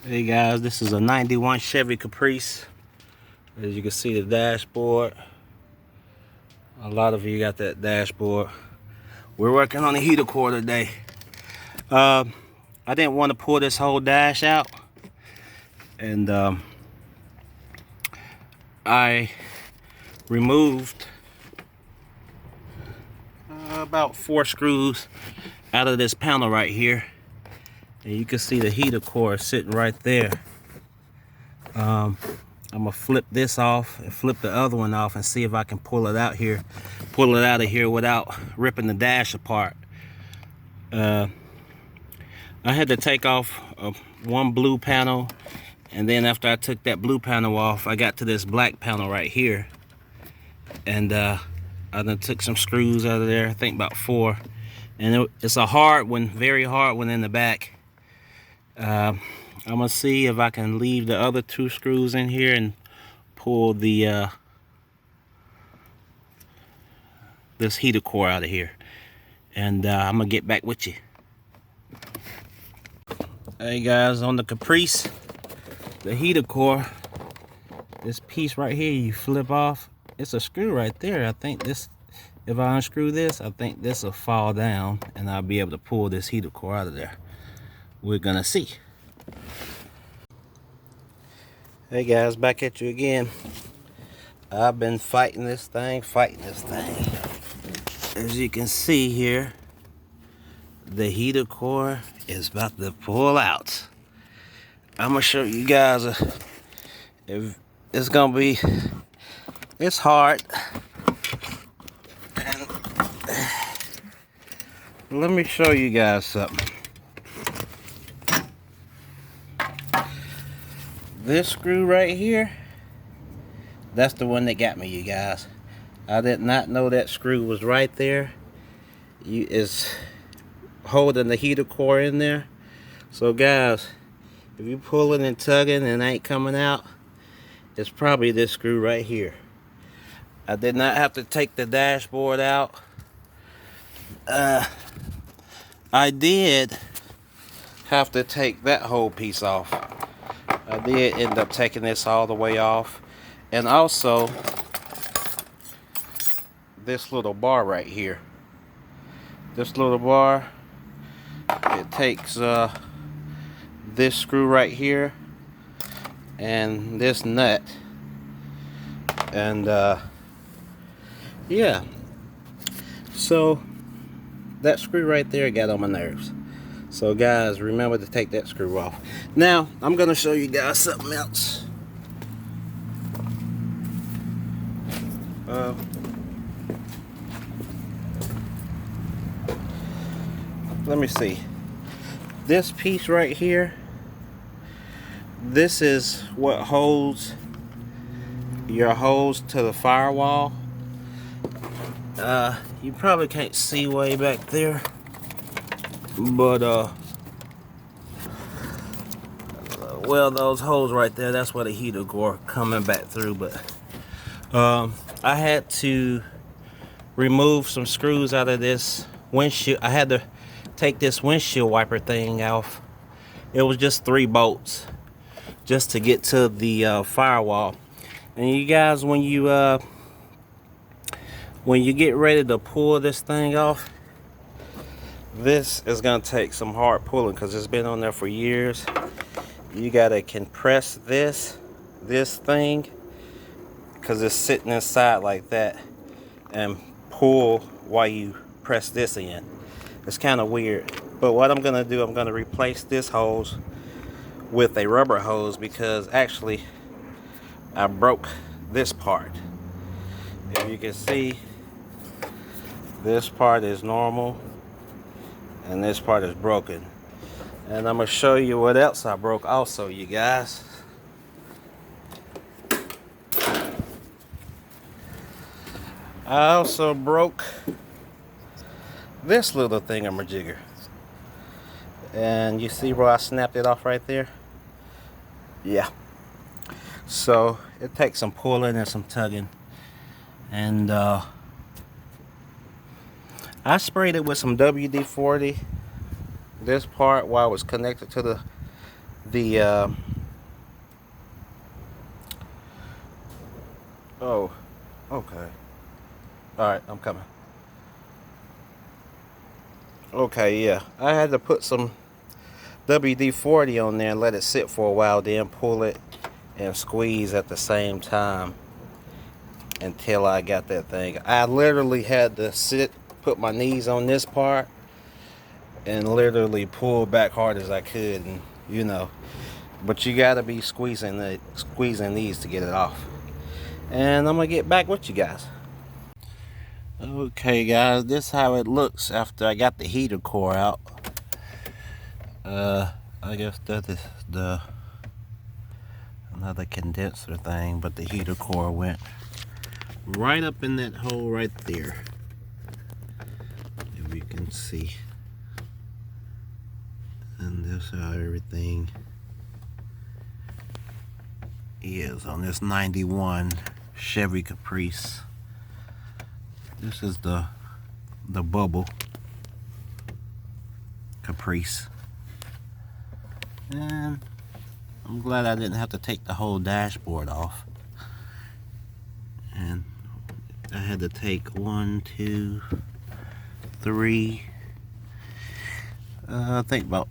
Hey guys, this is a 91 Chevy Caprice. As you can see, the dashboard. A lot of you got that dashboard. We're working on the heater core today. I didn't want to pull this whole dash out, and I removed about 4 screws out of this panel right here, and you can see the heater core sitting right there. I'm gonna flip this off and flip the other one off and see if I can pull it out of here without ripping the dash apart. I had to take off one blue panel, and then after I took that blue panel off, I got to this black panel right here, and I then took some screws out of there, I think about 4, and it's a hard one, very hard one in the back. I'm gonna see if I can leave the other 2 screws in here and pull the this heater core out of here, and I'm gonna get back with you. Hey guys, on the Caprice, the heater core, this piece right here you flip off, it's a screw right there. I think this, if I unscrew this, I think this will fall down and I'll be able to pull this heater core out of there. We're gonna see. Hey guys, back at you again. I've been fighting this thing. As you can see here, the heater core is about to pull out. I'm gonna show you guys if it's gonna be, it's hard. And let me show you guys something. This screw right here, that's the one that got me, you guys. I did not know that screw was right there. It's holding the heater core in there. So guys, if you're pulling and tugging and it ain't coming out, it's probably this screw right here. I did not have to take the dashboard out. I did have to take that whole piece off. I did end up taking this all the way off, and also this little bar right here. This little bar, it takes this screw right here and this nut, and yeah, so that screw right there got on my nerves. So guys, remember to take that screw off. Now I'm gonna show you guys something else. Let me see. This piece right here, this is what holds your hose to the firewall. You probably can't see way back there, but well, those holes right there, that's where the heater core coming back through. But I had to remove some screws out of this windshield. I had to take this windshield wiper thing off. It was just 3 bolts just to get to the firewall. And you guys, when you get ready to pull this thing off, this is gonna take some hard pulling because it's been on there for years. You gotta compress this thing because it's sitting inside like that, and pull while you press this in. It's kind of weird, but what I'm gonna do, I'm gonna replace this hose with a rubber hose, because actually I broke this part. If you can see, this part is normal and this part is broken. And I'm gonna show you what else I broke also, you guys. I also broke this little thingamajigger. And you see where I snapped it off right there? Yeah. So it takes some pulling and some tugging. And I sprayed it with some WD-40. This part, while it was connected to the oh, okay, all right, I'm coming. Okay, yeah, I had to put some WD-40 on there and let it sit for a while, then pull it and squeeze at the same time until I got that thing. I literally had to put my knees on this part and literally pull back hard as I could, and you know, but you gotta be squeezing these to get it off. And I'm gonna get back with you guys. Okay guys, this is how it looks after I got the heater core out. I guess that is the another condenser thing, but the heater core went right up in that hole right there, if you can see. And this is how everything is on this 91 Chevy Caprice. This is the bubble Caprice. And I'm glad I didn't have to take the whole dashboard off. And I had to take 1, 2, 3, I think about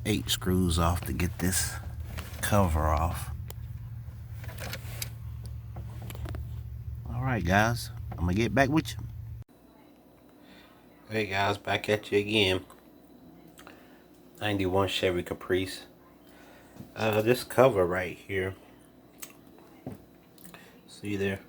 8 screws off to get this cover off. Alright guys, I'm gonna get back with you. Hey guys, back at you again. 91 Chevy Caprice. This cover right here, see there,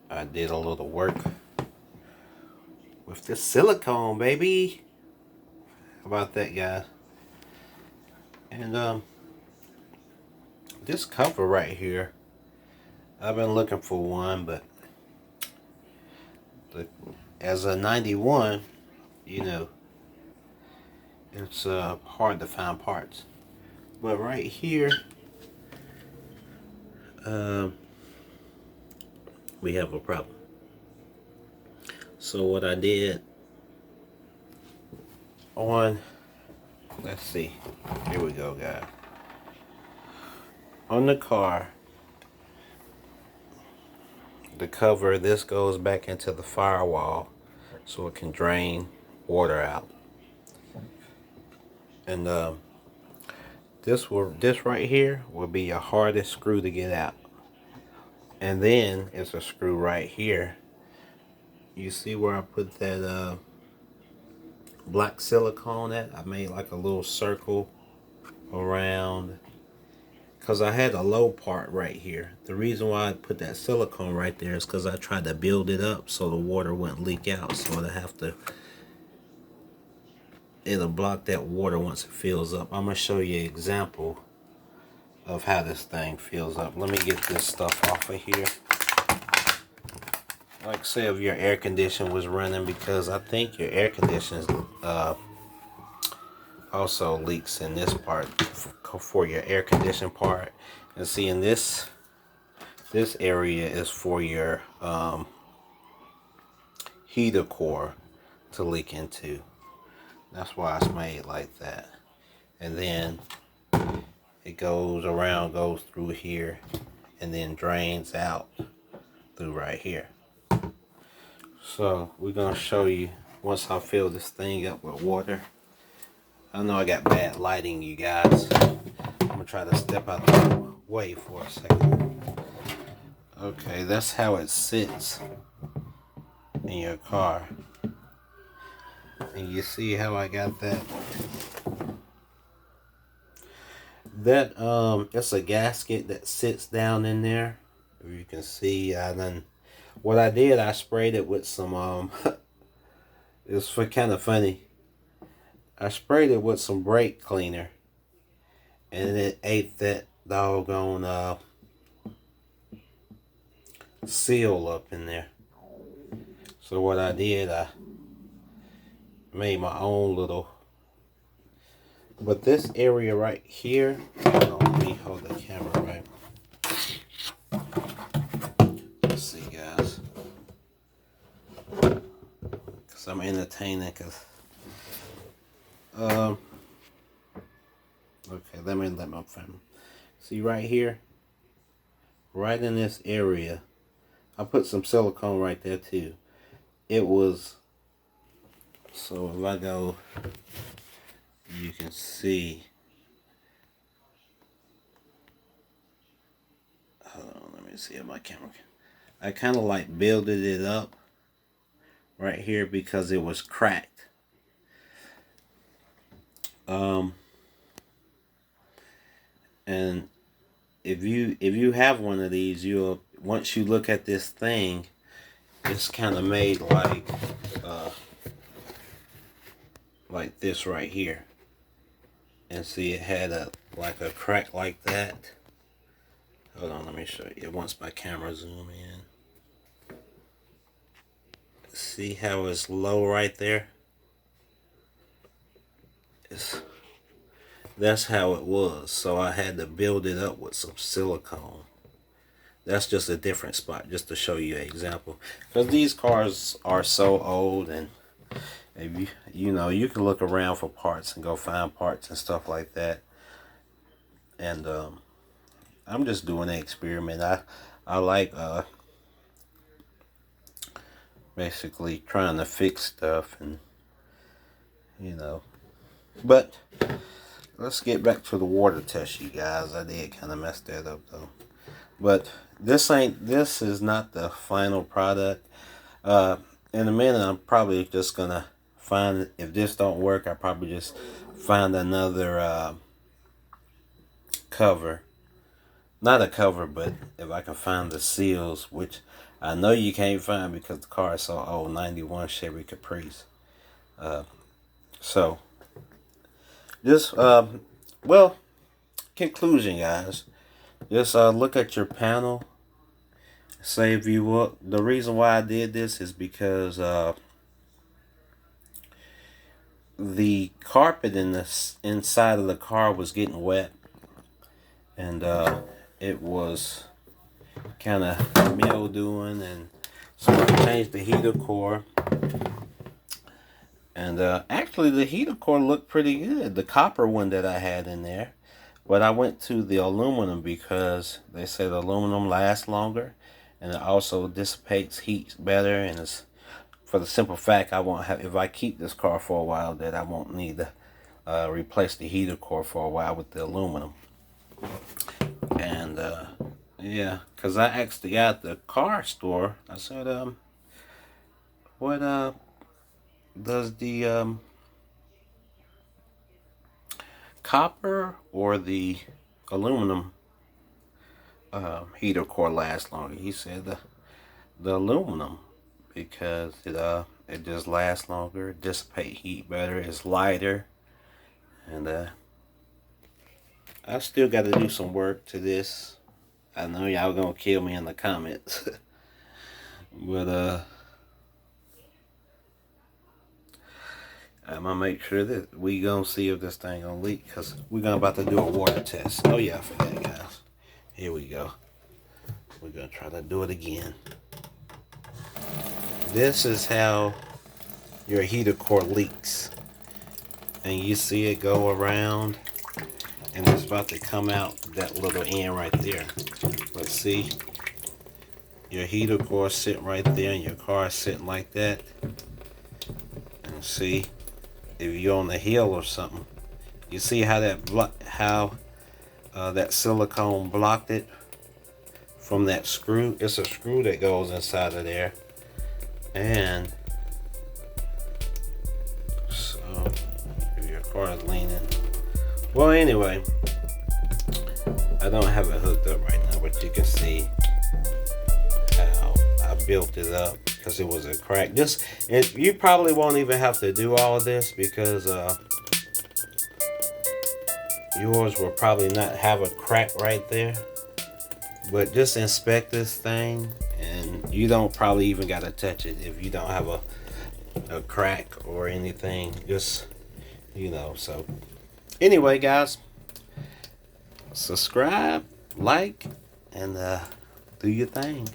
I did a little work with this silicone, baby. How about that, guys? And this cover right here, I've been looking for one, but as a 91, you know, it's hard to find parts. But right here, we have a problem. So what I did on, let's see, here we go guys. On the car, the cover, this goes back into the firewall so it can drain water out. And this right here will be your hardest screw to get out. And then it's a screw right here. You see where I put that black silicone at? I made like a little circle around, because I had a low part right here. The reason why I put that silicone right there is because I tried to build it up so the water wouldn't leak out. So it'll block that water once it fills up. I'm gonna show you an example of how this thing fills up. Let me get this stuff off of here. Like say if your air conditioner was running, because I think your air conditioner also leaks in this part for your air conditioning part. And see, in this area is for your heater core to leak into. That's why it's made like that. And then it goes around, goes through here, and then drains out through right here. So we're gonna show you once I fill this thing up with water. I know I got bad lighting, you guys. I'm gonna try to step out the way for a second. Okay, that's how it sits in your car. And you see how I got that? It's a gasket that sits down in there. If you can see, what I did, I sprayed it with some, it's kind of funny. I sprayed it with some brake cleaner, and it ate that doggone seal up in there. So what I did, I made my own little, but this area right here, let me hold the camera right. Let's see guys, because I'm entertaining, because Okay, let me film. See right here, right in this area, I put some silicone right there too. It was, so if I go, you can see. Hold on, let me see if my camera can. I kind of like builded it up right here because it was cracked. And if you have one of these, you'll, once you look at this thing, it's kind of made like this right here, and see it had a crack like that. Hold on, let me show you once my camera zoom in. See how it's low right there? That's how it was. So I had to build it up with some silicone. That's just a different spot, just to show you an example. Because these cars are so old, and if you know, you can look around for parts and go find parts and stuff like that. And I'm just doing an experiment. I like basically trying to fix stuff, and you know. But let's get back to the water test, you guys. I did kind of mess that up though. But this is not the final product. In a minute, I'm probably just gonna find, if this don't work, I'll probably just find another cover. Not a cover, but if I can find the seals, which I know you can't find because the car is so old. 91 Chevy Caprice. So just well, conclusion, guys. Just look at your panel. Say if you will. The reason why I did this is because the carpet in the inside of the car was getting wet, and it was kind of mildewing, and so I changed the heater core. And actually, the heater core looked pretty good, the copper one that I had in there. But I went to the aluminum because they said aluminum lasts longer, and it also dissipates heat better. And it's for the simple fact I won't have, if I keep this car for a while, that I won't need to replace the heater core for a while with the aluminum. And yeah, because I asked the guy at the car store, I said, what does the copper or the aluminum heater core last longer? He said the aluminum, because it just lasts longer, dissipate heat better, it's lighter, and I still got to do some work to this. I know y'all gonna kill me in the comments, but I'm gonna make sure that we gonna see if this thing gonna leak, because we're gonna about to do a water test. Oh yeah, I forgot, guys. Here we go. We're gonna try to do it again. This is how your heater core leaks, and you see it go around, and it's about to come out that little end right there. But see, your heater core sitting right there, and your car is sitting like that. And see, if you're on the hill or something, you see how that silicone blocked it from that screw. It's a screw that goes inside of there, and so if your car is leaning, well, anyway, I don't have it hooked up right now, but you can see how I built it up, because it was a crack. You probably won't even have to do all of this, because yours will probably not have a crack right there. But just inspect this thing, and you don't probably even got to touch it if you don't have a crack or anything. Just, you know. So anyway, guys, subscribe, like, and do your thing.